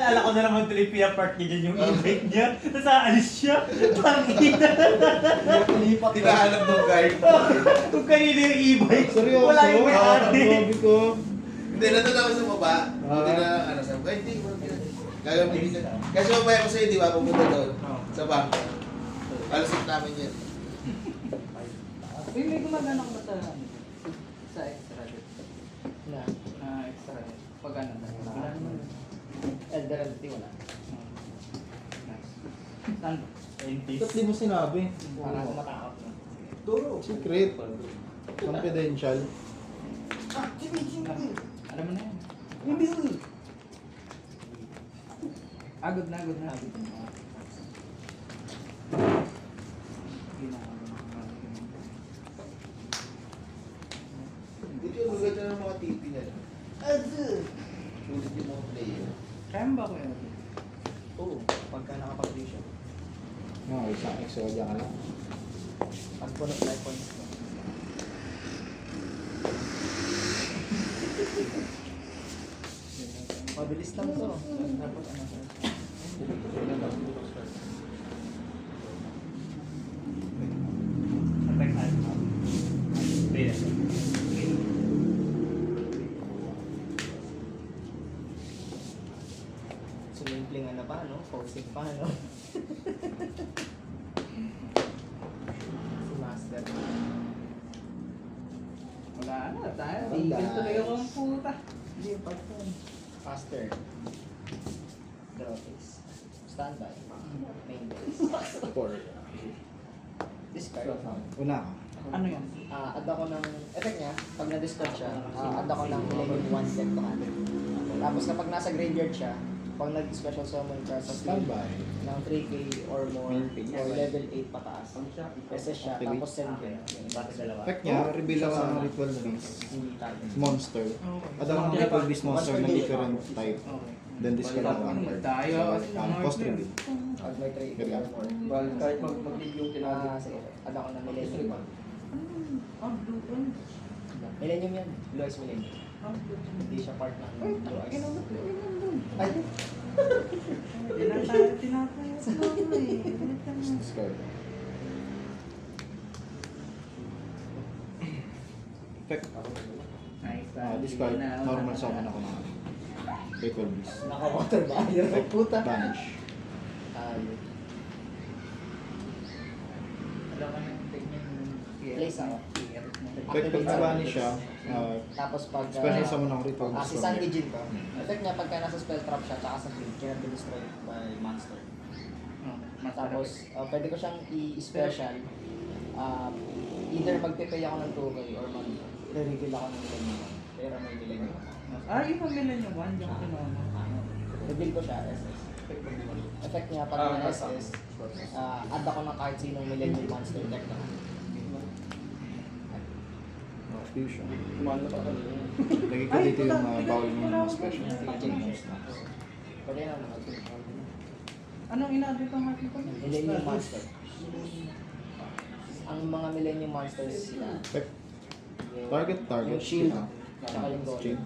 Naalala ko na naman tuloy pia-part niya dyan yung e-bike niya. Tapos aalis siya. Pangita. Lipat. Tinahanap ng guard. Kung kanino yung e-bike. Seryoso? Wala yung may-ari. Sabi ko. Hindi, nandun ako sa baba. Hindi na, ano, sabi ko, hindi, gagamitin ka. Kasi mamaya ko sa'yo, di ba, pupunta doon. Sa bangko. Alasip namin yan. Uy, may gumagana ko ba sa extra dito? Na, Extra dito. Pag ano na? wala naman. Elderalty wala. Nice. Saan ba? Ba't di mo sinabi? Para ako matakot. No? Turo. Secret. Confidential. Alam mo na yan. Hindi. Agod na. Agod na. Dito yung maganda ng mga TV na. Sulit yung mga player. Kaya mo ba ako yun? Oo, pagka nakapag-vision. No, isang exodia ka lang. Pag puno life points ko. Mabilis lang to. Tapos ano to? Sumingling ano pa, no? Posing pa, no? Si Master. Wala na. Tayo. Wala. Tigil tuloy ako ang puta. Hindi yung part one. Faster. Draw face. Standby. Main base. Four. Discard. Una ka. Ano yan? Add ako ng, effect niya, pag na-discard siya, add ako ng Millennium 1 set to hand. Tapos kapag nasa graveyard siya, pag nag-special summon ka sa field Standby. ng 3k or more, Main phase. or level 8 pataas, SS siya, Activate. tapos send ka. Bakit dalawa? Effect niya, reveal ako ng ritual beast. Hindi target. Monster. Add ako ng ritual beast monster na different type. Okay. Then discard ako one card. Tayo. Cost reveal. Pag may 3 Kaya. or more. Well, kahit mag-leave yung Sige, add ako ng Millennium 1. Blue one. Millennium yan, Blue Eyes Millennium. Hindi siya part ng Blue Eyes. Ay, Tinatay. Discard. Effect. Nice. Discard. Normal summon ako ng ritual beast. naka-water ba? Ayun, puta. Vanish. Ayun. Alam ko na yung tingin yung Place ako. Effect pag na-vanish siya, Tapos pag... special summon ng ritual beast. si Sandy Jin ko. Effect niya pagka nasa spell trap siya, tsaka sa field, kaya destroy by monster. Tapos, pwede ko siyang i-special. Either magpe-pay ako ng 2k or mag-reveal ako ng Millennium. Pero may Millennium ako. Yung pamilya niyo, one yung kinuha. Reveal ko siya, SS. Effect niya pag na SS, add ako ng kahit sinong Millennium monster deck na. Fusion. Kumanda pa kami. Lagi ko dito yung bawal mo ng special. Pwede na naman. Anong ina-update ang ating ko? Millennium monster. Ang mga Millennium monsters sila, Effect. Target. yung shield, tsaka yung Shield. golem.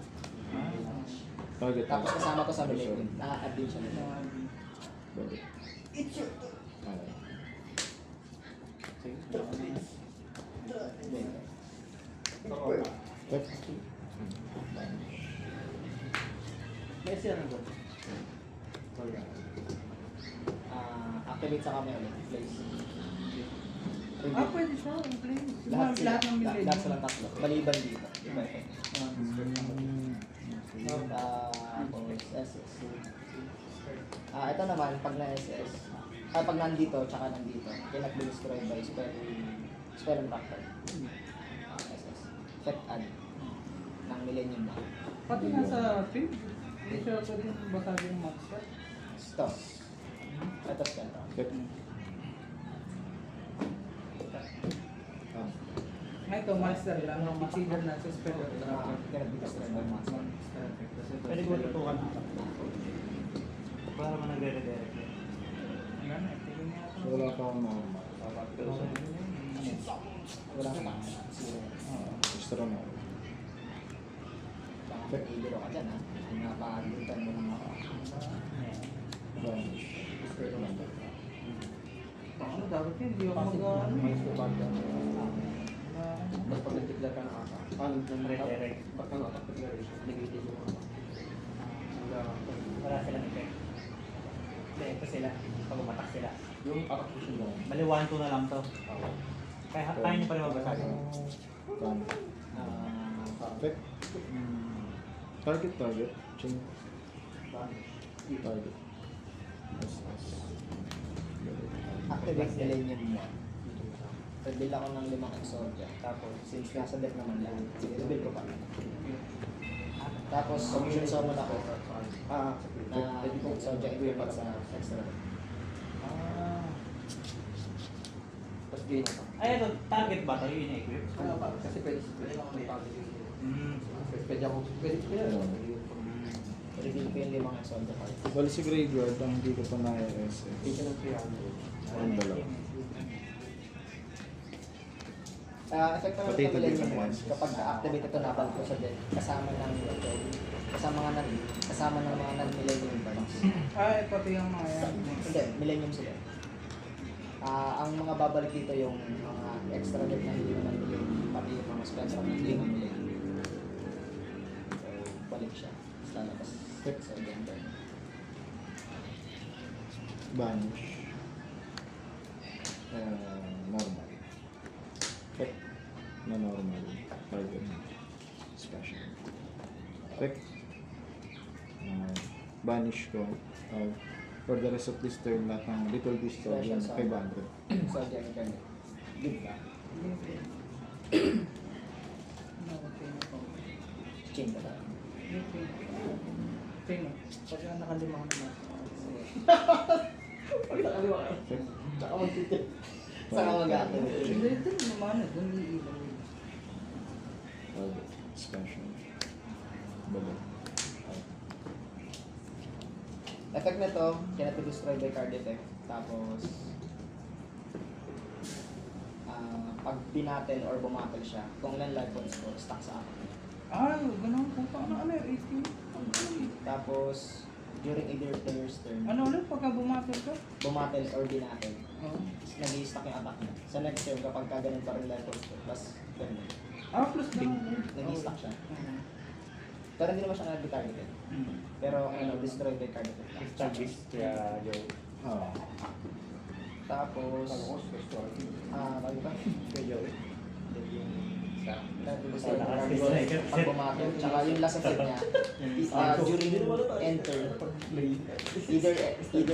Target. Tapos kasama ko sa Millennium, na-add din siya nila. Effect. Yes, yan ako. Activate sa kami ulit, place. Pwede siya. Play. Lahat sila, Lahat ng millennium. lahat silang tatlo. Maliban dito. Iba effect. Tapos SS. Ito naman, pag na-SS, pag nandito, tsaka nandito, kaya nag-destroy by spell and rocker. SS. Effect add ng Millennium na. Pati nga sa field, hindi siya pwede basagin yung monster. Ito. Ito spell rock. Effect. Ito, monster lang. Consider na sa spell. Kaya nag-destroy by monster. Pwede ko tutukan. Para mo nagre-redirect. Wala na, tigil niya ako. Wala pa akong mga Wala ka zero. extra na. Baka ibiro ka dyan ha. Napahalutan mo ng mga dapat yun, hindi ako Kasi mag-ano. may scope ka. Mas pag nag-declare ka ng ata. Direct. Pagka declaration, negative yung ata. Wala silang effect. Hindi, ito sila. Pag umatak sila. Yung application mo. Bali 1-2 na lang to. Kaya niyo pa rin mabasagin. Bani. Effect. Target. Chain. Target. S. Activate Millennium mo. Reveal ako ng 5 Exodia. Tapos, since nasa deck naman yan, sige, reveal ko pa. Tapos, option summon ako na Exodia equipment sa extra. Tapos gain ako. Ay, ito, target ba ito? Yung ina-equip? Kasi pwede ako target. Mm. Pwede ako, pwede Reveal ko yung 5 Exodia card. Bali si graveyard ang hindi ko pa na-SS. Pwede ng 300. Ang dalawa. Effect naman Pati ito ito Millennium din Ones, kapag activate ito nabal ko sa deck, kasama ng mga non-Millennium cards. Ay, pati yung mga yan. Hindi, Millennium sila. Ang mga babalik dito yung mga extra deck na hindi naman Millennium, pati yung mga spells na hindi naman Millennium. So, balik siya. Tapos lalabas. So, again, turn. Banish. Normal. Effect na normal. Target. Special. Effect. Banish ko. For the rest of this turn, lahat ng Little Beast ko, yun, 500. So, again, turn. Give ka. Chain ka tayo. Tingnan. Pag nakalima ko naman. Pag nakaliwa ka. Effect. Saka mag-titip. Saka mag-activate. Hindi, doon naman. Doon iilaw. Target. Special. Baba. Effect nito, cannot be destroyed by card effect. Tapos, pag binatel or bumatel siya, kung ilan life points ko, stuck sa akin. Ay, ganun. Puta na ano, 18. Tapos, during either player's turn, Ano ulit pagka bumatil ka? bumatel or binatel, Oo. nag-i-stack yung attack niya. Sa next turn, kapag kaganon pa rin life points ko, plus ganun, Plus lang. nag-i-stack siya. Pero hindi naman siya nag-targeted. Pero ano, destroyed by card effect lang. Established kaya Joe. Ah. Tapos, bago pa? Kaya Joe. Pag bumatil, tsaka yung last effect niya, during enter, either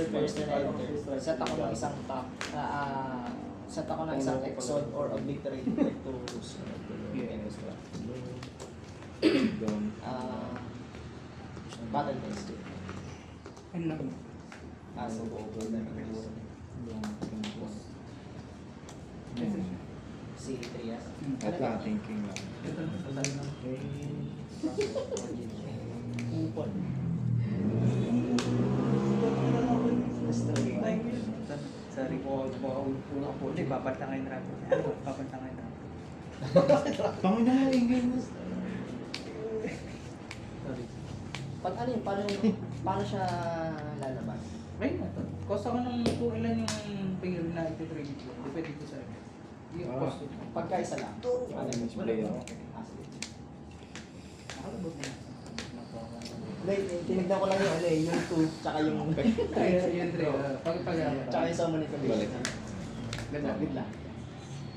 person enter, set ako ng isang top, set ako ng isang exod or obliterate effect to Down. battle phase. Ano lang. So, si Trias. At lang, thinking lang. Upon. Sorry po. Hindi, papatangay na natin. Ano? Papatangay na natin. Pangon na nga ingay mo. Pag ano yun, paano siya lalabas? Ay, ito. Kosta ko ng kung ilan yung pair na iti-trade ko. Depende ko sa yung Ah. cost. Pagka isa lang. Display ako. Nakalabot na. Hindi, tinignan ko lang yung ano eh, yung 2, tsaka yung... Yung trade. Tsaka yung summon ito. Balik. Ganda, bigla.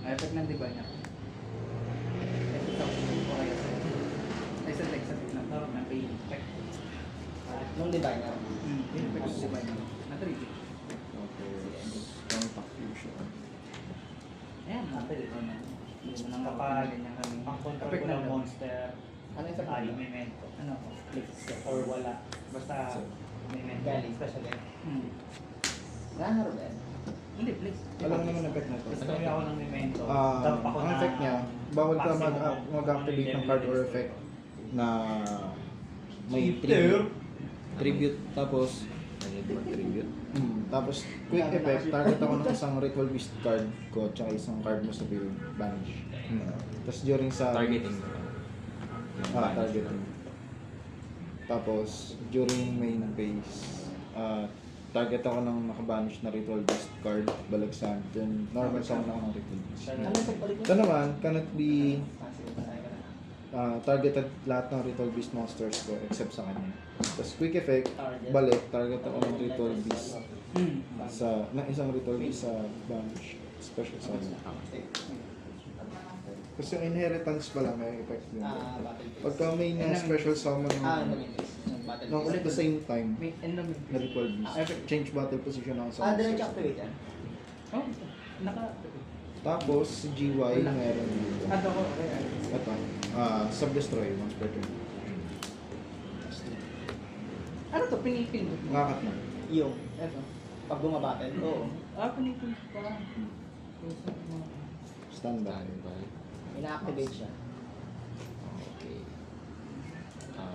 Ay, effect ng diba niya. Effect ng ko kaya sa... Ay, sa text na pay effect. Nung divine niya. Yung effect ng diba niya. Na-trade. Tapos, contact fusion. Ayan, na-trade. Kapag ang control ko ng monster, Ano yung effect ay niya? memento. Ano? Clicks or wala. Basta memento. Galing. Special eh. Nakaharo ba yan? Hindi, please. Alam mo naman effect na ito. Gusto ako ng memento. Ah, Tapos ako ang na- effect niya, bawal ka maximum mag-activate ng card or effect na may Tribute. tribute. Tapos, tapos quick effect, target ako ng isang ritual beast card ko tsaka isang card mo sa field, banish. Tapos during sa... Targeting. targeting. Tapos, during main phase, target ako ng nakabanish na ritual beast card, balagsan, then normal summon ako ng ritual beast. Ano sa balik mo? Ito naman, cannot be Sige, basahin ko na. targeted lahat ng ritual beast monsters ko except sa kanya. Tapos quick effect, Target. balik, target ako ng ritual beast Hmm. ng isang ritual beast sa banish, special summon. Kasi yung inheritance pa lang may effect yun. Battle phase. Pagka may na special summon ng Ano yun? Yung battle no, phase. at the same time, May enemy. na ritual beast, change battle position ako sa Diretso activate yan. Oh, naka... Tapos, si GY meron dito. Ano ko? Okay. Ito, sub-destroy once per turn. Ano to? Pinipin. Ngakat na. Yung, Ito. pag bumabattle, oo. Pinipin pa. Standby. Ina-activate siya. Okay.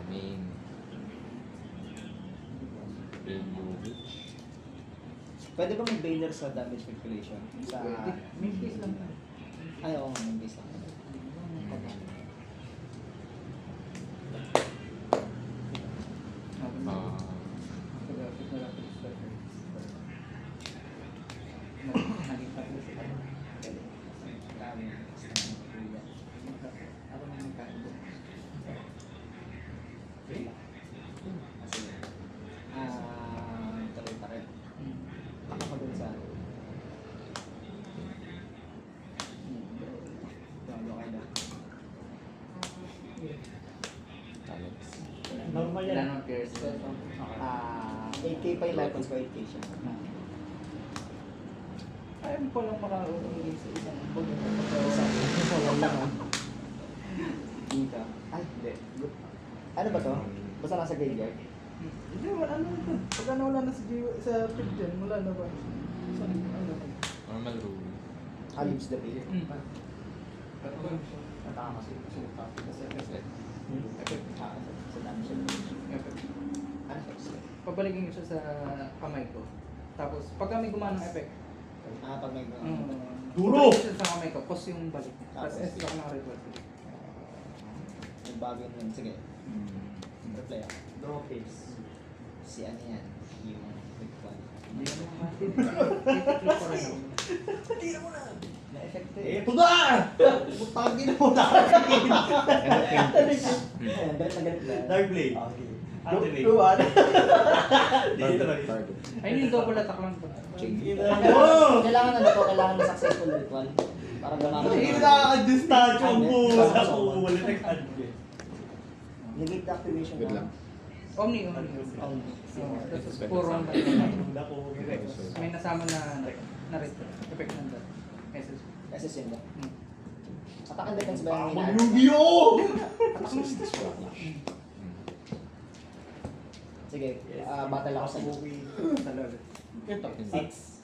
Main. Rainbow Witch. Pwede ba mag-Baylor sa damage calculation? Sa... May case lang yan. Ay, oo, may base lang. Ah, Tuloy pa rin. Ako pa dun sa... Bago kayo na. Alex. Normal yan. Ilan ang pierce? 8K pa yung weapons ko, 8K siya. Ayaw mo palang makaulong sa isang bag. Dito. Ay, hindi. Ano ba to? Basta nasa graveyard? Hindi, wala na ito. Pag ano wala na sa pit dyan, wala na ba? Saan ano? Normal rule. Leaves the field. Natama kasi. Set. Sa dami siya. Ano siya? Pabalikin ko siya sa kamay ko. Tapos, pag kami gumana ng effect, Pag may... duro! Siya sa kamay ko, cause yung balik. Tapos, Tapos, extra ko ng ritual. Nagbago yun. Sige. Replay ako. Draw face. Si ano yan? Yung big one. Hindi naman natin. Titiklik ko rin ako. Na-effect Ito na! Putangin mo na! Ayan, galit na galit na. Dark Blade. Okay. Activate. Target. Ayun yung double attack lang to. Kailangan ano to? Kailangan na successful ritual. Para gumamit. Hindi nakaka-distansyo ang puso Ano? sa wala nag-admit. Negate the activation Good na. lang. Omni. Only. Tapos, puro ang Dako. may nasama na ritual. Effect ng that. SS. SS yun ba? Attack and defense ba yung Pamang hinahanap? Yu-Gi-Oh! Sige, battle ako sa Ito. 6.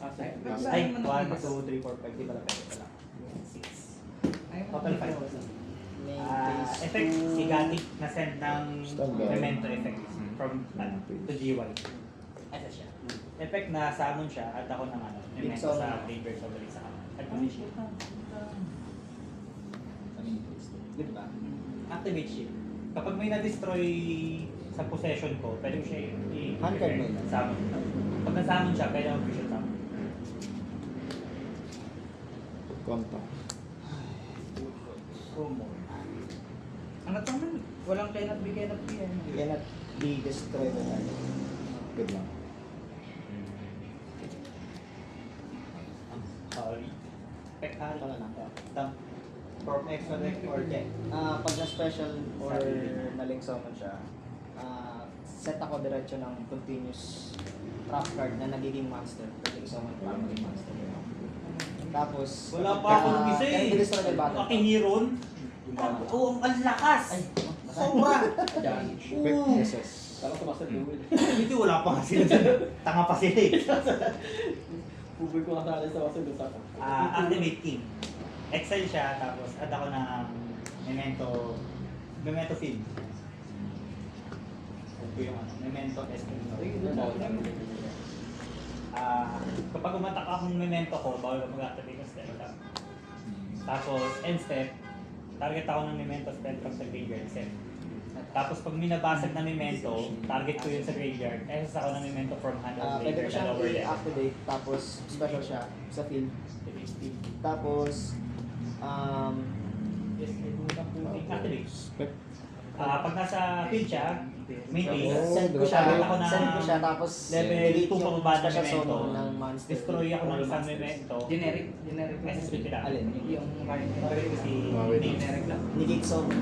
Ay, 1, 2, 3, 4, 5. Di ba lang pwede pala? 6. Total 5. Effect, si Gati na-send ng Standby. memento effect from to GY. SS siya. Effect na summon siya at ako ng ano, memento Big sa graveyard sa balik sa kanan. Activate shift. Good ba? Activate shift. Kapag may na-destroy sa possession ko, pwede ko siya Handcard mo yun. summon. Pag na-summon siya, pwede ako official summon. Contact. Combo. Ang natangan, walang cannot be yan. Cannot be destroyed by target. Good lang. Sorry. Pekal. Tama lang. From extra deck or deck. Pag na-special or na-link summon siya, set ako diretso ng continuous trap card na nagiging monster. Pwede i-summon para maging monster. Tapos, Wala pa akong isa eh. Can be destroyed by battle. Pakihiron. Oo, ang lakas! Sobra! Quick SS. Hindi, wala pa nga sila. Tanga pa sila eh. Puboy ko kasali sa wasan sa Activate King. Excel siya, tapos add ako ng memento feed. Ito yung ano, memento kapag umatak akong memento ko, bawal ako mag-activate ng step attack. Tapos, end step, target ako ng memento spell from sa graveyard set. Tapos pag minabasag na memento, target ko yun sa graveyard. Access ako ng memento from hand of Pwede ko graveyard na siyang lower level. i-activate, tapos special siya sa field. Tapos, Activate. Spec. Pag nasa field siya, maintain. Oh, send ko siya, Target ako ng send ko siya, tapos level delete 2 yung pababa na special memento. summon ng monster. Destroy ako ng Or isang monsters. memento. Generic na. SS with kailangan. Alin? Yung kahit Target ko si Wait. generic lang. Negate summon.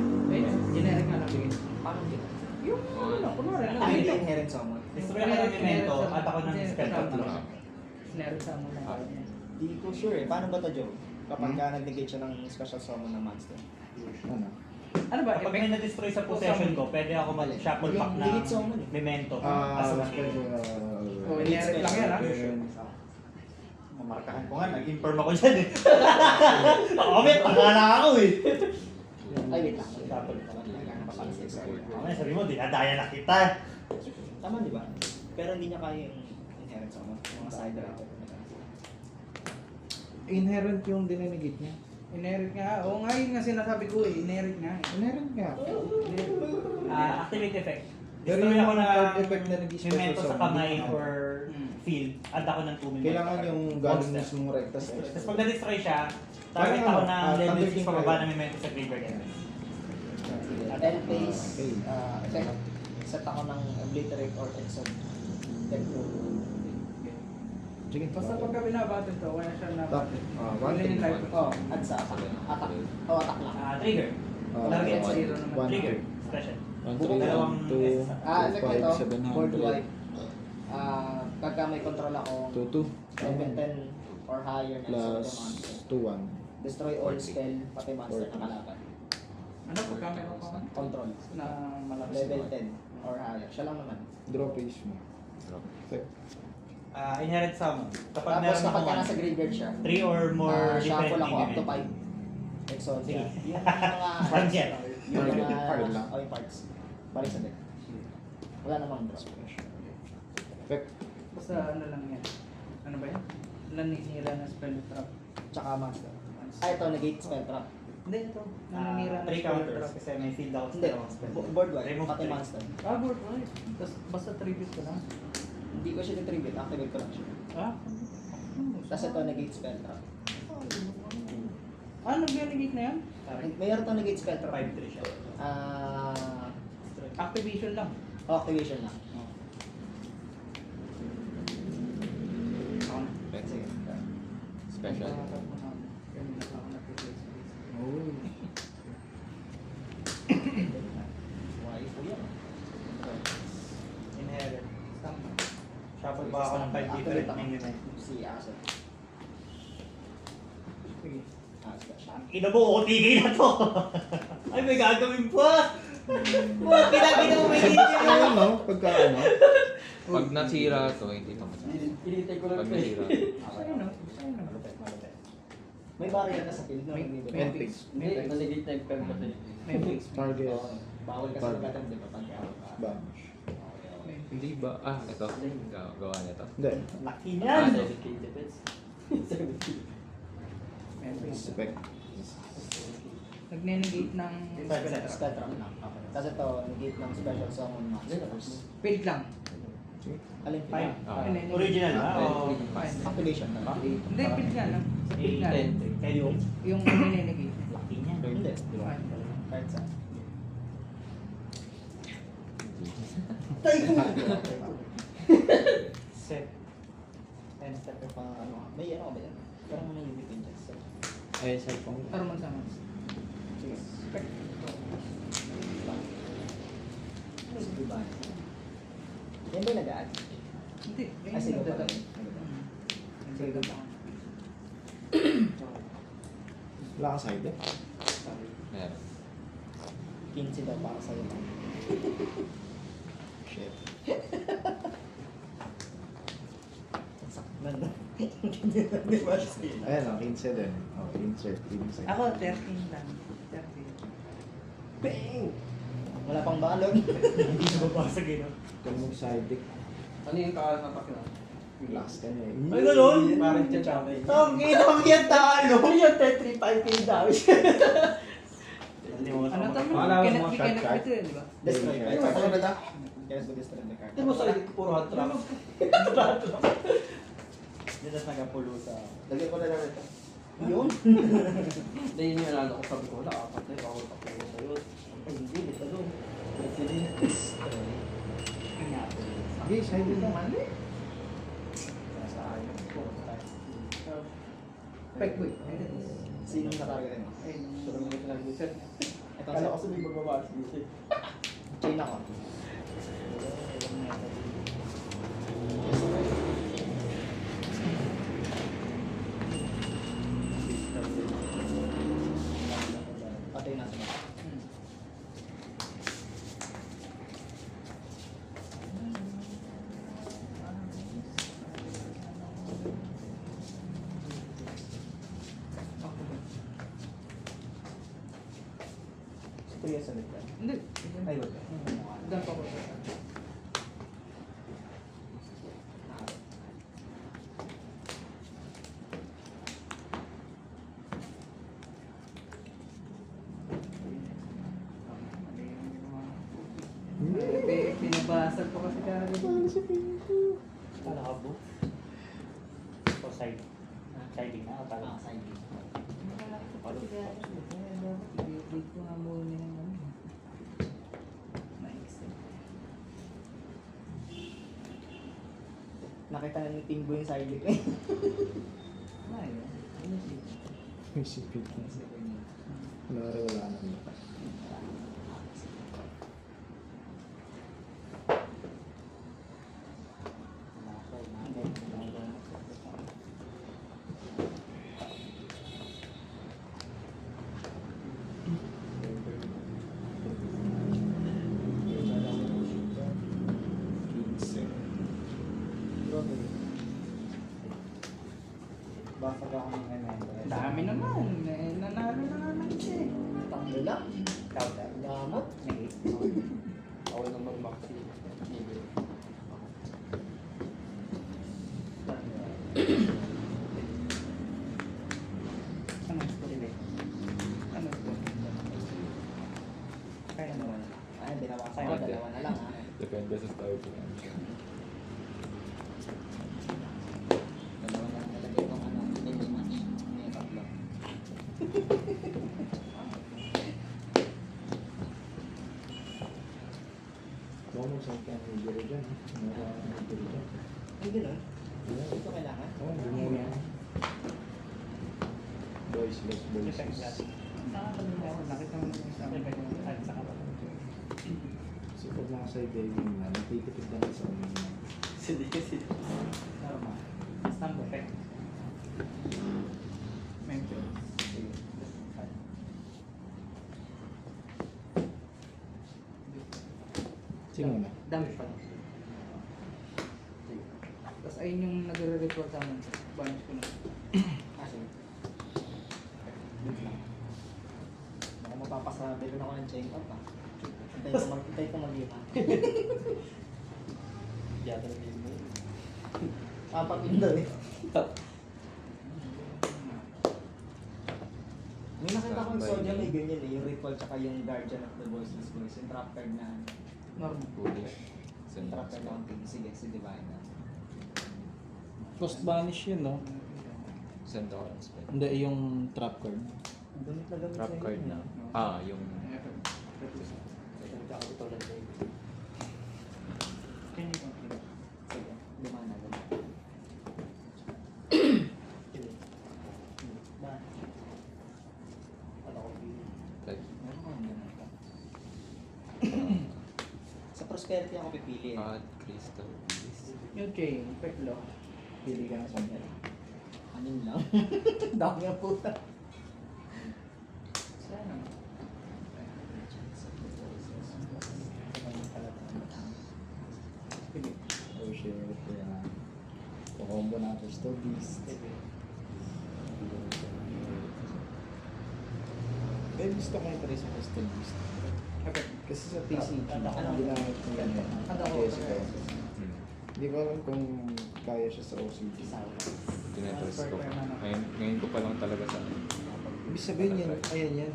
Generic na lang. Sige. Paano yun? Yung ano, kunwari lang. Ah, yung inherent summon. Destroy ako ng memento at ako ng spell Generic control. Generic sa mo lang. Di ko sure eh. Paano ba to, Joe? Kapag ka nag-negate siya ng special summon ng monster. Ano? Ano ba? Kapag may na-destroy sa possession ko, pwede ako mag-shuffle Yung pack ng delete summon eh. memento. Ah, As spec ko na... Oh, inherit lang yan, ha? Mamarkahan ko nga, nag-inform ako dyan eh. Mamaya, tangala ako eh. Ay, wait lang. Shuffle. Sorry. Mamaya sabi mo, dinadaya na kita. Tama, di ba? Pero hindi niya kaya yung inherent summon. Mga side driver. Inherent yung dinenegate niya. Inherit nga. Oo nga, yun nga sinasabi ko eh. Inherit nga eh. Inherent nga. Activate effect. Pero Destroy yung ako ng card effect na nag-special memento sa summon, kamay hindi or field. Add ako ng 2 memento. Kailangan yung galing mismong recta sa Tapos pag na-destroy siya, target ako ng level Thunder 6 King pababa kayo. ng memento sa graveyard effect. End phase, Okay. effect. Set ako ng obliterate or exalt. Then to Sige. Basta pagka binabattle to, wala siya na Tap. One Wala thing. yung life. oh, add sa attack. Attack. Oh, attack lang. Trigger. Target one, zero naman. one, Trigger. Special. one, Bukong three, dalawang one, two, Effect five, nito, 700. board wipe. Pagka may control ako, 2, 2. level 10 or higher na Plus sa monster. 2, 1. Destroy all spell, pati monster na kalaban. Ano pagka meron pa man? Control. Na malakas. Level 10 or higher. Siya lang naman. Draw phase mo. Effect. Inherit summon. Kapag Tapos meron kapag ka akong nasa graveyard siya, 3 or more different shuffle ako up to element. 5. Exalt Sige. siya. Yung mga Target. yung Target. mga Target lang. yung parts. Balik sa deck. Wala namang draw. Effect. Basta ano lang yan. Ano ba yan? Naninira na spell trap. Tsaka master. Ito, negate spell trap. Hindi, ito. Naninira na 3 spell counters trap. kasi may field out Hindi, dalawang spell. board wipe, Remove pati 3. monster. Board right. Tapos basta tribute ko lang. Hindi ko siya ditribute, activate ko lang siya. Ah? Tapos ito, negate spell trap. Nag-negate na yan? Mayroon to negate spell trap. 5-3 siya. Activation lang. Activation lang. Sige. Special. Oh. Why po yan? Inherit. Shuffle ba ako ng 5 Activate different ako. element? Si Asset. Sige. Special. Ina mo, OTK na to! Ay, may gagawin pa! Pinagin mo, may Ano, no? Pagka ano? Pag nasira to, hindi pa masama. Inintay ko lang Pag ito eh. nasira. Sa'yo no? Sa'yo no? May barrier ka sa field no? End phase. May Naligit na yung pagbatay. May fix. Target. Bawal kasi Target. magkatan, di ba? Pagka Banish. Hindi ba? Ito. Gawa nito. Hindi. Laki niyan! May fix. Effect. Nag-negate ng spell trap. spell trap lang. Okay. Tapos ito, negate ng special summon monsters. Paid lang. Alin Five. pa? Original ba? O Activation na. Hindi, paid nga lang. Sa paid nga lang. kayo? Yung nag-negate. Laki niyan. Hindi. Fine. Kahit saan. Set. And set. May ano ka ba yan? Parang may UV pin dyan. Ay, cellphone. Pero man sama. Sige. Diba? Yan ba yung nag-add? Hindi. Ay, sige pala. Sige ba? Wala ka side eh. Meron. 15 daw para sa'yo. Shit. Sakman na. Di ba siya? Ayan o, 15 din. Oh, insert. Insert. Ako, 13 lang. 13. Bang! Wala pang balon. Hindi na babasag eh, no? Kung mong side deck, Ano yung kakalapak na? relax ka niya eh. Ay, ganun? Parang chachapay. Tong, kitang yan talo! Ano yung 10-3-5 yung dami? Ano to? Maalala mo Cannot mga be shot cannot card? be to, di ba? Destroy. Ano na ta? Kaya sa destroy the card. Hindi mo sa puro hot trap. Hindi na nagapulusa. Lagyan ko na lang ito. Yun. Hindi yun yung alala ko. Sabi ko, wala, apat na yung ako tapos sa'yo. Ay, hindi, dito doon. President destroy. Kanya po. Okay, side dito. Sa ayaw ko. Pek, boy. Sinong natarget mo? Ay, surong nito lang dito. Ito Kala sa ko sabi magbabas dito. China ko. Patay na sila. Ito yung sa likod. Hindi. Ay, wala. Doon pa ko. Pinabasag ko kasi kagad. Kala ka po? O side? Siding na o tala? Side B. I-read ko nga muna yung ano. Ma-extend. Nakita na ni Pingbo yung side B. Ayun. Ano siya? May sipit na. Wala rin, wala naman. Bafag ako ng memento. Dami naman. Eh, nanalo na nga lang siya eh. Tatlo lang. Counter. Gamot. Ako nang mag-maxi. Ano score? Ano score? Kaya naman. Ay, dalawa sa'yo. Dalawa na lang ha. Depende sa style ko. Dalawa na lang nalagay kong ano. Hindi match. Hindi yung tatlo. Baka mo sa kanya may giro dyan. May giro dyan. Ay, gano'n? Ito kailangan? Oo, hindi mo. Boys, let's boys. Nakakalimutan ako. Nakita mo yung sa akin kayo. At sa kapatid. Kasi pag mga side diving na, nagtitipid lang sa amin. Sige, sige. Normal. Stand effect. Medyo. Sige. Sino na? Dami pa. Tapos ayun yung nagre-report sa amin. Banish ko na. Kasi. Baka mapapasabi ko na ako ng check-up ha. Hintay ko mag-ima. Yata na yun mo. Apat yun daw eh. May nakita ko yung Sodia may ganyan eh. Yung Ritual tsaka yung Guardian of the Voiceless Voice. Yung trap card na ano. Normal. Foolish. Yung trap card na ping. Sige, si Divine na. Cost banish yun, no? Send ako ng spell. Hindi, yung trap card. Gamit na gamit Trap sa'yo card yun, na. eh. Ah, yung... Salita ako ito lang sa'yo. Can you complete? Sige, lima na gamit. Ba? Ano ko pili? Like, Meron ko yung ganun ka. Sa prosperity ako pipili eh. Hot Crystal Beast. Yung chain. Peklo. Pili ka ng Sodia. Anin lang. Dami ang puta. Sana. Sige. Oh shit, kaya... Combo na Crystal Beast. Eh, gusto ko yung sa Crystal Beast. Okay. Kasi sa TCG, ginamit ko yan eh. Ano ko? Yes, ko. Hindi ko alam kung kaya siya sa OCG. Tinetest ko. Ngayon ko pa lang talaga sa Ibig sabihin yan, ayan yan.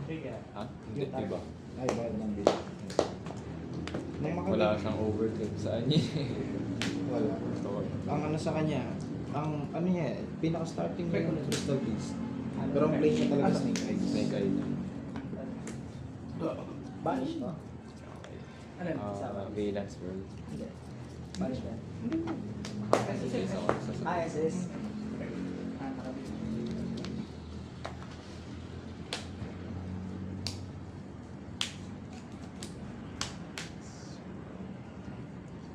Ha? Hindi, diba? Ay, ba ng bill. Nang Wala siyang overclick sa kanya. Wala. Gusto ko. Ang ano sa kanya, ang ano niya, pinaka-starting niya yung Crystal Beast. Pero ang play niya talaga Snake Eyes. Snake eye niya. Banish to? Okay. Ano? Valence World. Hindi. Banish ba? Yes, ako sa Ah, SS.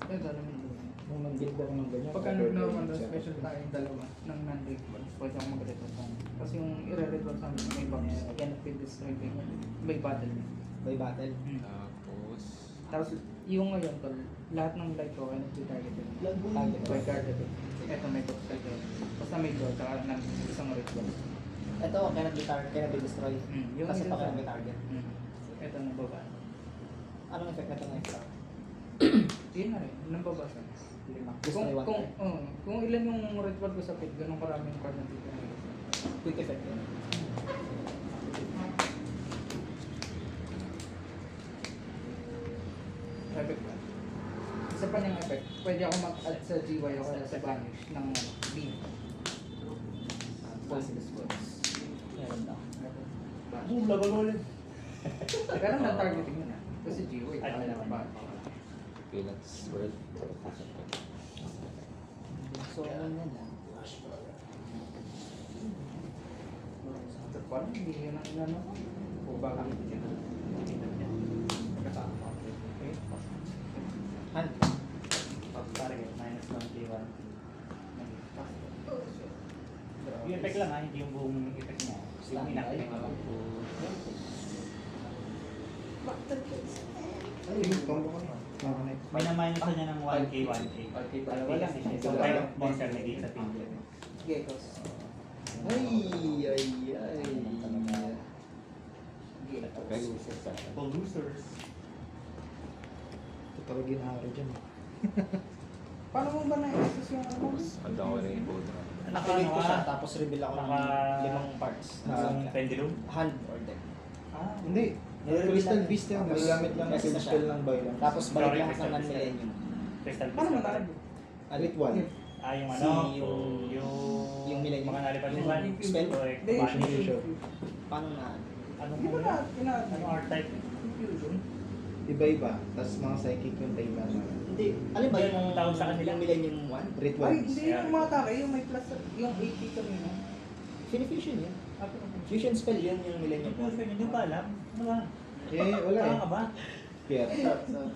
Ito naman. Nung nag-build ako ng ganyan. Pagka normal na special tayong dalawa ng non-ritual, pwede akong mag-ritual sa amin. Kasi yung i-ritual sa amin may box, again, fit destroy may battle. By battle. Tapos, Tapos yung ngayon tol, lahat ng light ko ay nag-targeted. Target. By targeted. Ito may box kayo. Basta may draw, tsaka ng isang ritual. Ito, cannot be target, cannot be destroyed. Yung Kasi isa pa sa cannot be target. Ito nang baba. Anong effect na ito ng extra? Yun na rin, nang babasa. Lima. Kung, Destroy one kung, time. kung ilan yung ritual ko sa pit, ganun karaming card na dito. Quick effect yun. Effect ba? Isa pa niyang effect, pwede ako mag-add sa GY o kaya sa Vanish ng beam. Positive spots. Meron daw. Boom, laban ulit. Pero na-targeting mo na. Kasi GY, Ay, kaya naman. ba? Valence World. So, ano yan lang. Sa parang hindi yun ang inano ko. O baka hindi yun. Kasama. Okay. Hand. Target, minus 21. Yung effect lang ha, hindi yung buong effect niya. Yung inactive mo lang. Ay, combo ka na. Nakakonect. May na-minus na niya ng 1k, 1k. Okay, dalawa lang. So, tayo monster negate sa team. Gekos. Ay, ay, ay. For losers. Ito talaga yung hari dyan. Paano mo ba na-access yung ano mo? Handa ko Rainbow Dragon. Activate ko siya, tapos reveal ako ng Naka- 5 parts. Pendulum. Hand or deck. Ah, Hindi. Crystal Beast yan. Tapos, Gagamit lang yes, ng na siya. spell ng Byron. Tapos balik Sorry, lang sa Crystal non-millennium. Crystal Paano mo Beast. na? Ritual. Ah, yung Si- ano? yung- yung millennium. Mga nalipad Yung yung spell. Hindi, Fusion. Paano na? Anong Di ba na? Anong art type? Confusion. Iba-iba. Tapos mga psychic yung time na Hindi. Alin ba Yung yung tawag sa kanila? Yung millennium 1? ritual. Ay, hindi yung mga atake, yung may plus, yung 80 kanina. Finifusion yun. Fusion spell yun, yung millennium Yung fusion, hindi ko pa alam. Ano ba? Eh, wala Tama eh. ka ba? Pierre.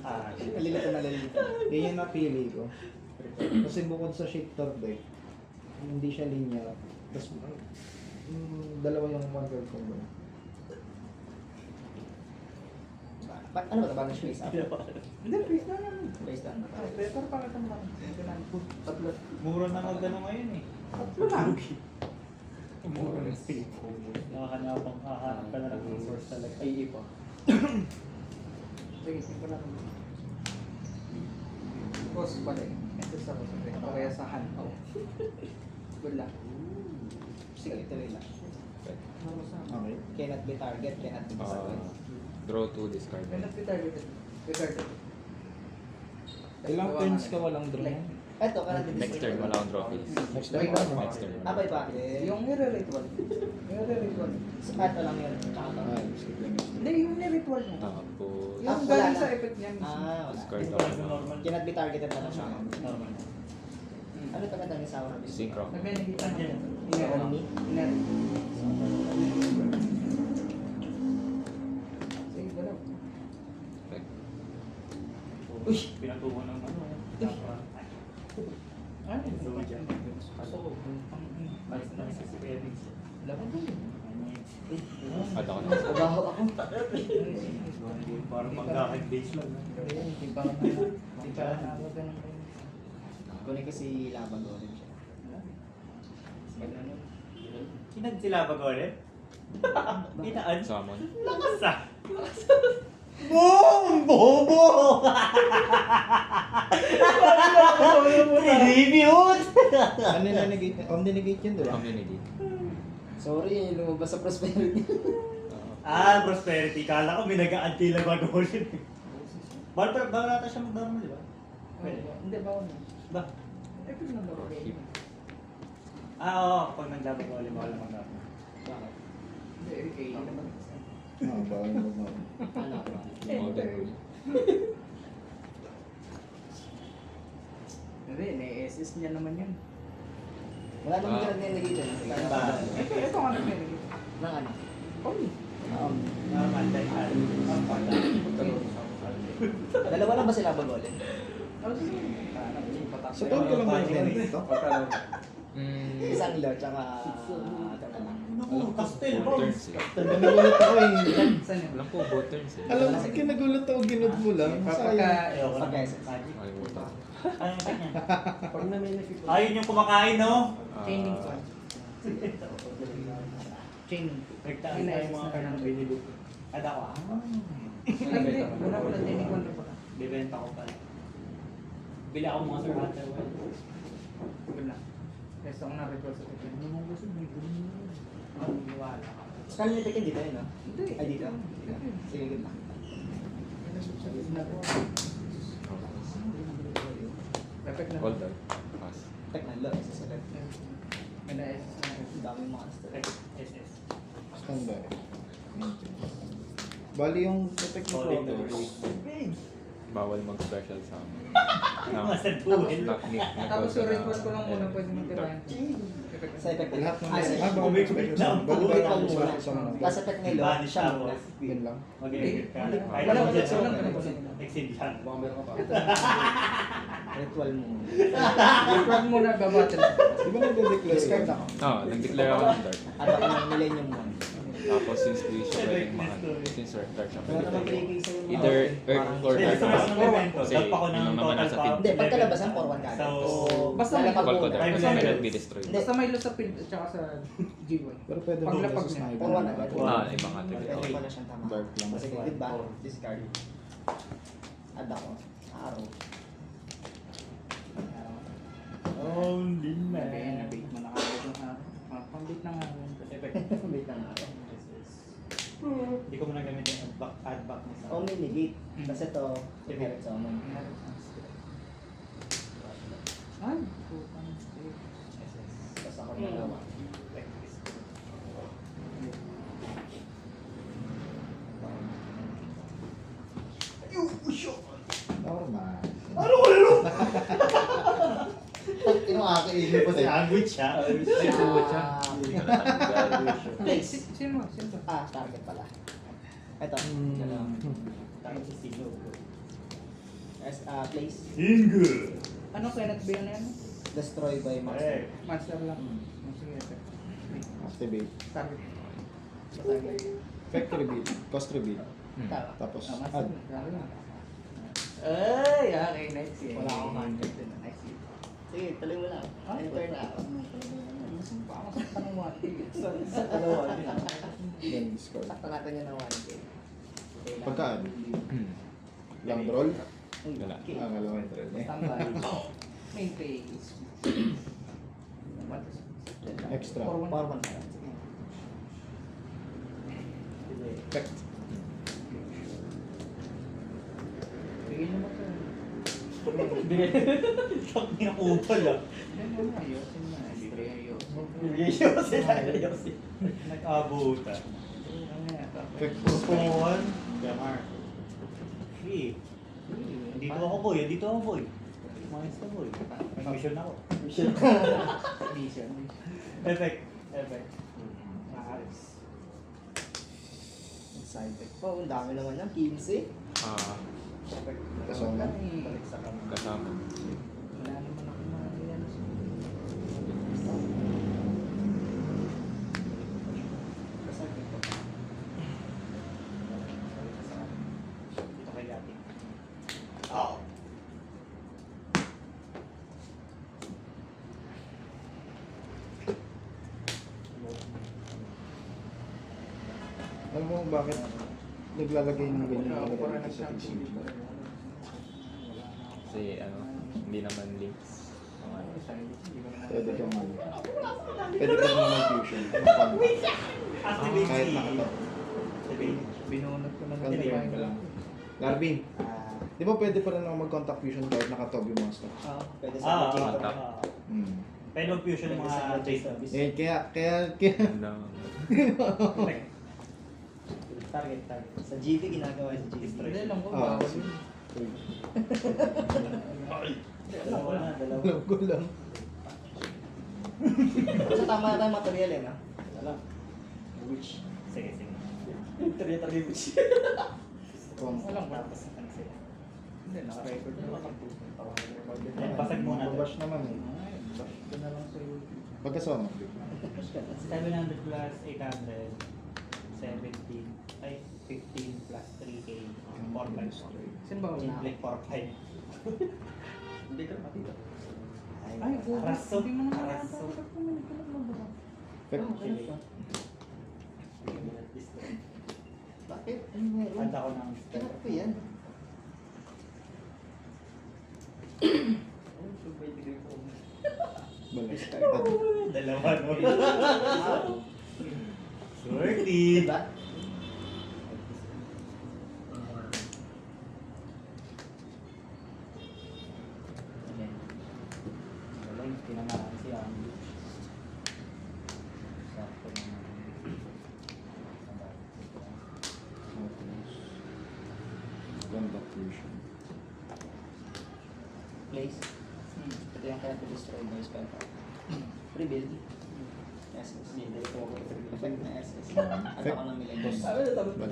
Ah, Nalilito na nalilito. Yan yung napili ko. Kasi bukod sa shifter deck, hindi siya linear. Tapos, dalawa yung one card combo. Ano ba ito? Banish face up? Hindi, face na naman. Face down. Pero pakita mo lang. Tatlo. mura na mag-ano ngayon eh. Tatlo lang. Mura na speed. Nakahanap ka na lang ng source talaga. Ay, ipo. Sige, simple lang. Boss, balik. Ito sa boss. O kaya sa hand. Good luck. Sige, tuloy lang. Okay. Cannot be target, cannot be destroyed. Draw 2, discard. Kaya targeted. Regarded. Ilang turns ka walang draw? Ito, cannot be Next turn, wala akong draw phase. Next turn ba? Next turn. Ah, by battle. Yung nire-ritual. Nire-ritual. Ito lang yun. Tsaka ito. Ah, skip lang. Hindi, yung nire-ritual mo. Tapos, Yung wala galing na. sa effect niya mismo. Ah, wala. discard Ito ako. lang yung normal. Cannot be targeted na lang siya. Normal. Ano ito ganda ni Sour Abyss? Synchro. Nag-benefit Nandiyan. Enemy? Sige, galaw. Effect. Uy! Pinatuwa ng ano. Ano? Zoe dyan. Pasok. Alis na si Felix. Laban ko yun. Add ako na. Nabaho ako. Parang pagkakit base lang. Hindi pa naman. Hindi pa naman ganun kayo. Kunin kasi labag ko rin siya. Kinag sila ba ulit? Inaan. Summon. Lakas ah! Boom! Bobo! Tribute! Ano na negate? On the negate yun, di ba? Community. Sorry, lumabas sa prosperity. Ah, prosperity. Kala ko may nag-a-add kay Labagolin. Bawal nata siya magdaro, di ba? Pwede. Hindi, bawal na. Ba? Eh, pwede na laro. Ah, oo. Pag naglabagolin, bawal na magdaro. Bakit? Hindi, eh, naman. Bawal mo. Ano? Modern rule. Hindi, na-SS niya naman yun. Wala namang Ah. ganun nilagay dyan. Ano ba? Ito nga nag-nilagay. Nang ano? Normal, like, Dalawa lang ba sila bagolin? Sa taon ko lang ba yung ito? Isang lo, tsaka... Castel, Turns eh. Nagulat ako eh. Saan yun? Alam ko, both turns eh. Alam mo, kinagulat ako, ginod mo lang. Sayang. Ayoko na. Okay. Kalimutan. Ano yung kanya? Ayun yung kumakain, no? Chaining ko. Chaining. Nagtaan tayo mga kanang binili. Kada ko, Hindi, wala ko na chaining ko. bibenta ko pala. Bili ako mga Sir Hunter. Wala. Kasi ako na-record sa tikin. Ano mo gusto? May ganun. Wala ka. Kala niyo pikin dito yun, no? Hindi. Ay, dito. Sige, good lang. Perfect na. Hold on. Pass. Tek na lo, isa sa left. May na-SS na. Ang daming mga master. SS. Standby. Bali yung effect ng Calling the photos. Bawal mag-special sa amin. Master Duel. Tapos yung ritual ko lang muna pwede mong tirahin. Sa effect na Lahat ng Ah, sige. bawal Ubik-ubik special na sound. ang Bali buhay ba ng ang buhay. sa mga Plus effect nilo, Vanish siya ako. muna. Yun lang. Okay. Kahit Wala, ano wala, dyan, wala. exceed yan. Ritual mo. Ritual muna babattle. Di ba nag-declare Discard yun? ako. Oo, nag-declare ako ng dark. Ano ako ng millennium mo. Tapos since di siya pwedeng since dark siya Wala namang pwedeng breaking sa'yo. either earth or Hindi, gusto ko dark. ng evento. Kasi Dap ako ng yun ang naman total nasa power. Hindi, pagkalabasan, 4-1 ka. So, Basta may Lalapag Call ko muna. dark. Basta May may- not be destroyed. Basta may loot sa field at saka sa G1. Pero pwede mo Paglapag sa niya. sniper. 4-1 agad. Ibang category. Pwede pala siyang tama. Dark lang. Sige, good ba? Discard. Add ako. Araw. Oh, hindi na. Nabait mo na kagad yung pang-bait na nga. Wait lang ako. Hindi ko muna gamit yung add back mo sa... Only negate. Kasi ito, inherit sa umon. Ay, Tapos ako nalawa. Normal. Kinuakainin po siya. Language siya. Place. Sino? Sino? Ah, target pala. Ito. Tayo si Sino. Place. Single. Ano kaya nag-bail na yan? Destroy by master. Eh, Master lang. Hmm. Sige, effect. Activate. Target. Effect reveal. Cost reveal. Tama. Tapos Master. add. Ay, okay, nice. Wala akong hundred. Nice. Sige, tuloy mo lang. Enter na ako. Parang sa tanong 1K. Then discard. Sakto natin yun ng 1K. Pagka-add. Lang roll. Wala. Ah, ngalawang thread eh. Standby. Main phase. Extra. For one. For one ka lang. Sige. Effect. Bigyan naman ka. shock niya upal ah. Yan mo na, ayusin mo na. Libre Yosin. Nag-abutan. Effect. Pupuan. Gamar. Hey. Dito ako boy, dito ako boy. Umayos ka boy. May mission ako. Mission. Effect. Effect. Maaris. Excited po. Ang dami naman yan. 15. Kasama. Balik sa kamay. Kasama. Wala naman ako mga Dito kay Gati. Alam mo bakit naglalagay ng ganyan talaga sa TCG? Kasi ano, hindi naman links. Pwede kang ano. Pwede pa rin naman fusion. Contact. Activate Kahit si... nakato. Binunod ko na Contact lang. pa lang. Larvin, Ah, di ba pwede pa rin ako mag-contact fusion kahit nakatob yung monster? Oo, pwede sa ah, Vegeta. contact. Hmm. Pwede mag-fusion ng mga base. Eh, kaya, Target. Sa GV ginagawa sa GV. Hindi lang ko, Ah, bawal sige. yun. Dalawa. alam ko lang. Kasi tama na tayong material eh, no? Alam. Which? Sige. Kung Walang ba? Tapos ano sila. Hindi, naka-record na lang. Basag muna. mababash naman eh. Ay, bash ko na lang sa YouTube. Pagkasama. 700 plus 800. 17. Ay, 15 plus 3K. 4 Saan ba ako? Like 4-5. Hindi ka makita. Ay, Araso. Hindi mo naman Araso. Bakit? Ano meron? Handa ko ng Kailan ko yan? Balas. dalawa, no? Swerte! Diba? Okay. Wala yung tinamaan siya. Sakto naman. Contact fusion. Place. Ito yung kaya to-destroy by spell card. Rebuild. SS. Effect na SS. At ako ng Millennium.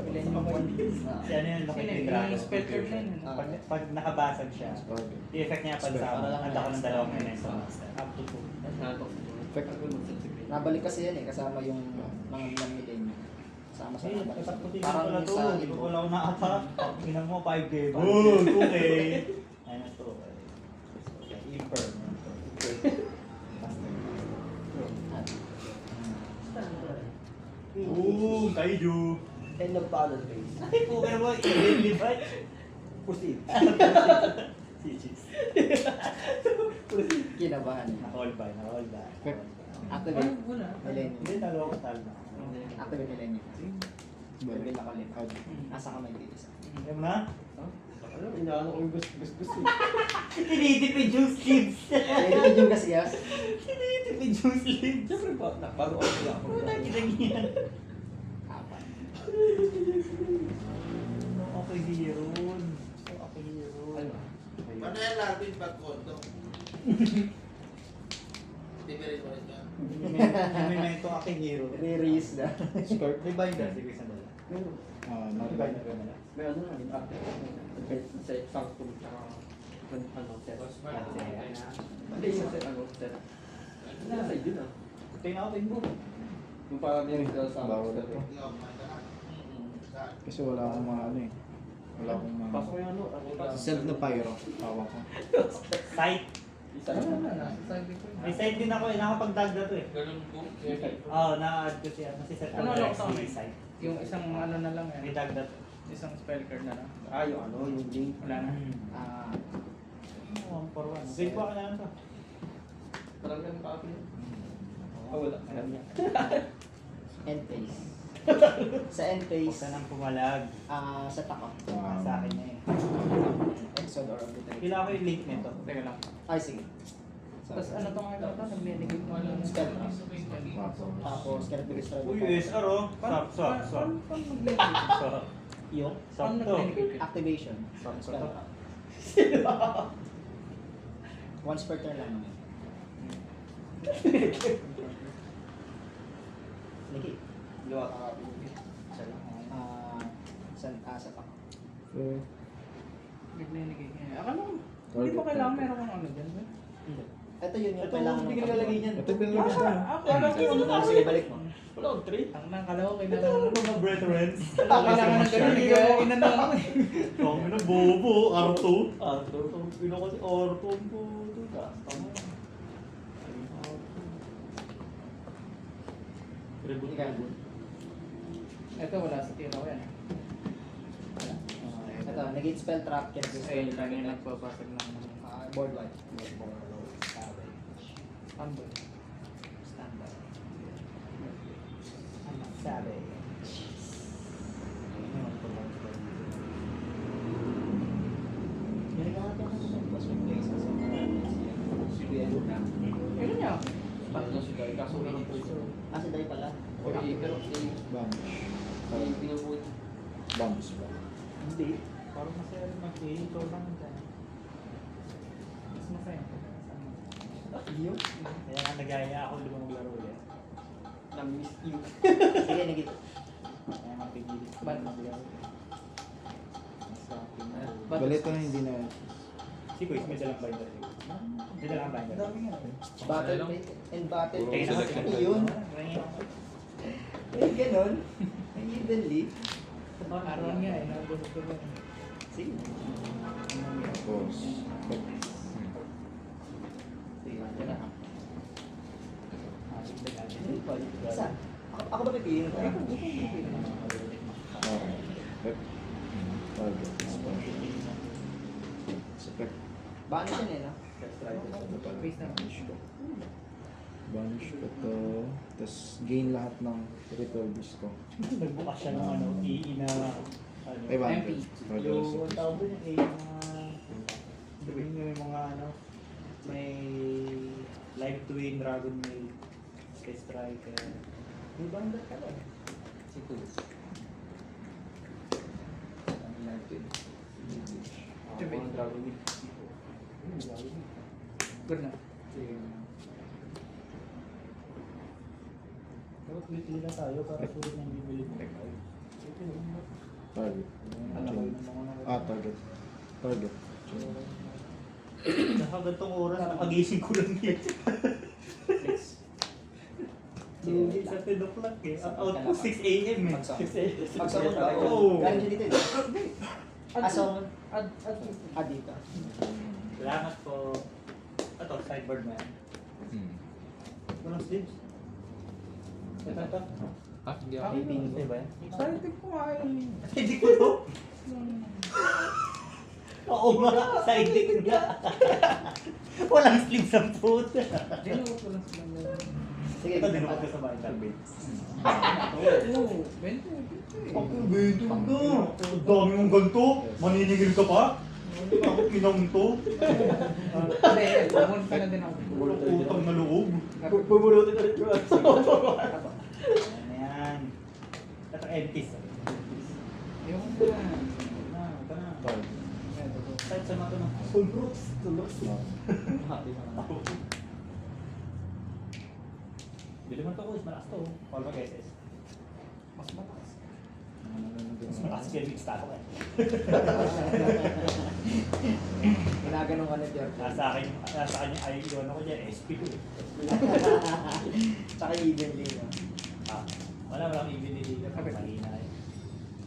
Millennium Point. Si ano yung laki Sino ng yun? dragon? Yung spell card na yun. Pag nakabasag siya, Sparking. i-effect niya Para pansama. lang Handa ko ng extra. dalawang minutes. Up to 2. Effect. Nabalik kasi yan eh, kasama yung mga Millennium. Kasama sa Eh, nabalik. dapat puti Parang pala to. sa Hindi ko Evo. wala akong na-attack. Tingnan mo, 5K. Boom! 2K! Ayun na to. Okay, Imper. Boom! Kaiju! End of battle phase. Ay, puka mo. I-live right? Proceed. Kinabahan. Naka-all by. Naka-all by. Activate. Wala. Millennium. Hindi, dalawa ko talo na. Activate Millennium. Reveal ako ulit. Out. Nasa kamay dito isa. Alam mo na? Ano, inaano ko yung gusto eh. Tinitipid yung sleeves! Reveal yung gas-gas. Tinitipid yung sleeves! Siyempre ba, bago ako sila ako. Puta, kinagyan. Apat. Okay, hero. Okay, hero. Ano? Paano yan Larvin pag kondo? Tipirin mo rin yan. Movimento aking hero. Re-reuse na. Skirt. Rebinder. Sige, sandali. Meron. Rebinder ka na lang. May ano na, yung arte. Sa Sanctum, tsaka ano, set. Hindi, sa set, ano, set. Nasa yun ah. Tingnan mo. Yung parang yung sa Bawal set. ito. Hindi ako kumanta. Saan? Kasi wala akong mga ano eh. Wala akong mga... Pasok ko yung ano, Send na pyro. Hawak ko. Sight. Isa Ano lang. na, nasa side ko yun. May sight din ako eh. Nakapag-tag na to eh. Ganun po. Oo, na-add ko siya. Kasi set Ano, ko ano, direct kasama may eh? sight. Yung isang ano na lang May eh. tag na to. Isang spell card na lang. Ah, yung ano, yung link. Wala na. Ah, 1 for 1. Save ko kailangan to. Parang ganun copy. Ah, wala. Alam niya. end phase. Sa end Huwag phase, ka nang pumalag. set ako. Sa akin na eh. Episode or obliterate. Kailangan ko yung link nito. Teka lang. Ay, sige. Tapos ano tong ano to? Nag-negate mo lang. Spell. Tapos. Tapos, cannot be destroyed. Uy, USR oh. Swap. Paano mag-negate? Swap. Yung Swap Paano to. nag-negate? activation. Swap ko Spell. to. Once per turn lang naman. Negate. Dalawa ka copy. Isa lang. Set ako. Okay. Nag-negate niya. Akala ko, hindi ba kailangan meron kang ano dyan? ba? Ito yun yung Ito, kailangan hindi ka nilalagay niyan. Ito pinalabas na. Ako, alam ko yung Ah, sige, balik mo. Wala akong trade. Ang nangkala ko, kailangan Ano mga brethren? kailangan ng ganun. Inano ako eh. Kami na bobo. Arto. Arto. Pino kasi Arto po. Tama. Reboot. Ikaw. Ito, wala sa tira ko yan. Ito, negate spell trap, cannot be Ay, destroyed. lang yung nagbabasag ng Board wide. Ambo. Standby. Sabi. Naghahanap ako ng cosmic places sa mga Ano niya? Tatlo si Dai, kaso hindi po ito. si Day pala. Pero Bounce. pinupunta. Bounce ba? Hindi. Parang masaya rin mag-i. Ito lang dyan. Mas masaya. Yun. Kaya nga nagaya ako di ba maglaro ulit. Na-miss you. Sige, nagito. Kaya nga pigilit ko Ba't? maglaro. Sa akin na. Balito na hindi na. Si Kuis, may dalang binder. May dalang binder. Dami nga. Battle and battle. Puro Kaya selection. Yun. Kaya Ay, ganun. Ay, evenly. Arawan nga eh. Nabunod ko ba? Sige. Tapos. Isa. Ako ba pipiliin ko? Okay. Pep. Target. Sa pep. Baka na siya no? Base na. Banish ko to. Tapos gain lahat ng returns ko. Nagbukas siya ng ano, na ano. 500. Yung tawag doon yung yung mga ano, may live twin, dragon mail, sky striker. May banda ka lang. Si Kuis. Ang Dragon League. Good na. Dapat pili tayo para sulit ng bibili mo. Target. Ano kayo ng mga Target. Target. Saka gantong oras, nakagising ko lang dito. Lugi sa 10 o'clock eh. Out ko 6 a.m. eh. Pagsama. 6 a.m. Pagsama ba? Oo. Galing siya dito. Asong. Dito. Salamat po. Ito, sideboard na yan. Walang sleeves. Ito. Ah, hindi ako. Hindi ba yan? Excited ko nga yun. Hindi ko to. Oo nga, siding nga. Walang sleeves ang puta. Dinuot ko lang sila. Sige, Ito din ako sa bahay. Oo. 20. Ang bento ka. Ang dami mong ganito. Maninigil ka pa. Ako kinang to. Hindi, pumunta ka na din ako. Utang na loob. Bubulutin ulit ko. Ayan. Ito empties. Yung Ito na. Target. Kahit sa mga ng sunrooks. Bili mo ito ko, malakas to. All mag SS. mas mataas. Mas malakas kaya mix tayo eh. Ginaganong ka na dyan. Nasa akin yung ay iwan ako dyan, SP ko eh. Tsaka evenly. No? Ah, walang even dito. Mahina eh.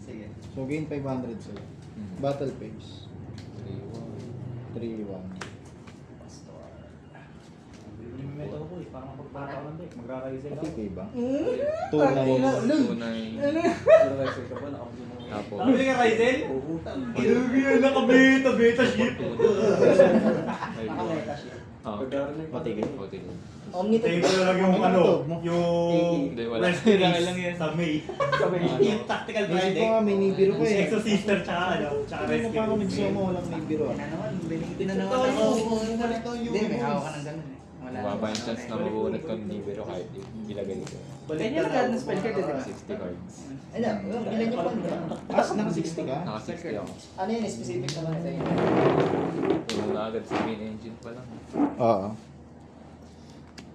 Sige. So gain 500 sa'yo. Battle phase. 3-1. Pastor. Bili mo yung meto ko eh, parang mapagpapakalan to eh. Magra-rise ako. Okay ba? Tunay. Nag-refer ka ba? Nakapagin mo. Tapos. Ano yung Ryzel? Inuwi yun, nakabeta shit. Nakameta siya. Oo. Matigil. Matigil. Omnitive. Tayo ko na lang yung ano, yung Hindi, wala. West Race sa May. Yung Tactical Naisip ko Friday. nga may nibiro ko eh. Exo Sister tsaka ano, tsaka Ano Rescue. pa ako nagsama walang nibiro. Yan na naman, binigyan na Ito naman ako. yung Hindi, may hawak ka ng ganun eh. Wala Mababa yung chance na mabunod kang libero kahit ilagay ko. Kanya nagkaroon ng spell card, di ba? 60 cards. Ano, ilan yung pan ba? As naka 60 ka? Naka 60 ako. Ano yun, specific naman ito yun. Puno na agad sa main engine pa lang. Oo.